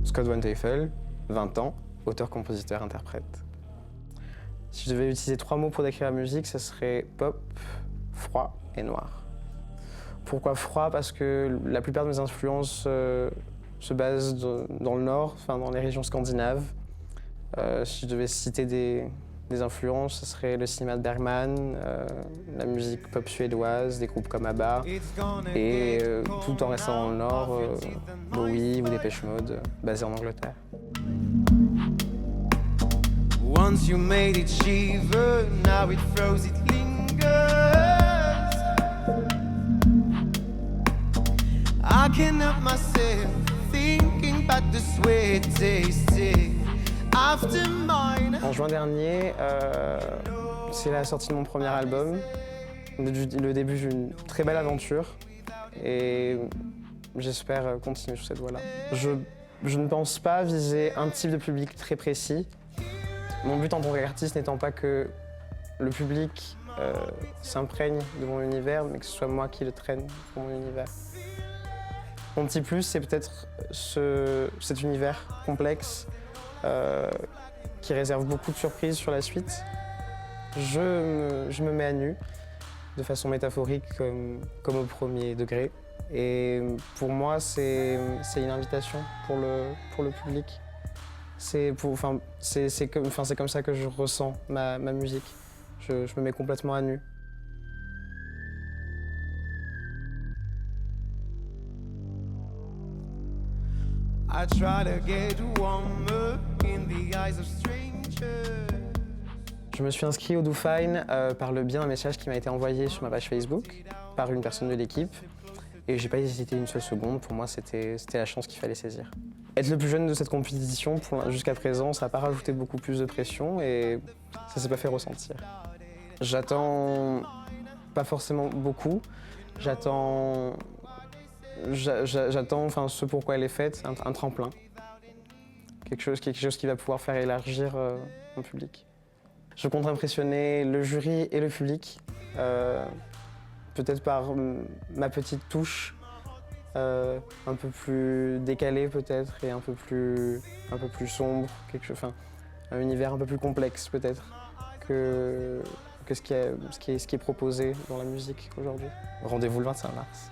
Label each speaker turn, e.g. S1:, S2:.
S1: Scott Van Teufel, 20 ans, auteur, compositeur, interprète. Si je devais utiliser 3 mots pour décrire la musique, ce serait pop, froid et noir. Pourquoi froid? Parce que la plupart de mes influences se basent dans le nord, enfin dans les régions scandinaves. Si je devais citer des influences, ce serait le cinéma de Bergman, la musique pop suédoise, des groupes comme ABBA, et tout en restant dans le nord, Bowie ou Depeche Mode, basés en Angleterre.
S2: Once you made it shiver, now it froze, it lingers. I can't help myself thinking about the sweet tasting after mine.
S1: En juin dernier, c'est la sortie de mon premier album, le début d'une très belle aventure, et j'espère continuer sur cette voie-là. Je ne pense pas viser un type de public très précis. Mon but en tant qu'artiste n'étant pas que le public s'imprègne de mon univers, mais que ce soit moi qui le traîne pour mon univers. Mon petit plus, c'est peut-être cet univers complexe qui réserve beaucoup de surprises sur la suite. Je me mets à nu, de façon métaphorique comme au premier degré. Et pour moi, c'est une invitation pour le public. C'est comme ça que je ressens ma musique. Je me mets complètement à nu.
S2: I try to get warmer in the eyes of strangers.
S1: Je me suis inscrit au Do Fine par le biais d'un message qui m'a été envoyé sur ma page Facebook par une personne de l'équipe. Et j'ai pas hésité une seule seconde. Pour moi, c'était la chance qu'il fallait saisir. Être le plus jeune de cette compétition, jusqu'à présent, ça n'a pas rajouté beaucoup plus de pression et ça s'est pas fait ressentir. J'attends pas forcément beaucoup. J'attends ce pourquoi elle est faite, un tremplin. Quelque chose qui va pouvoir faire élargir mon public. Je compte impressionner le jury et le public, peut-être par ma petite touche, un peu plus décalée peut-être et un peu plus sombre, un univers un peu plus complexe peut-être que ce qui est proposé dans la musique aujourd'hui. Rendez-vous le 25 mars.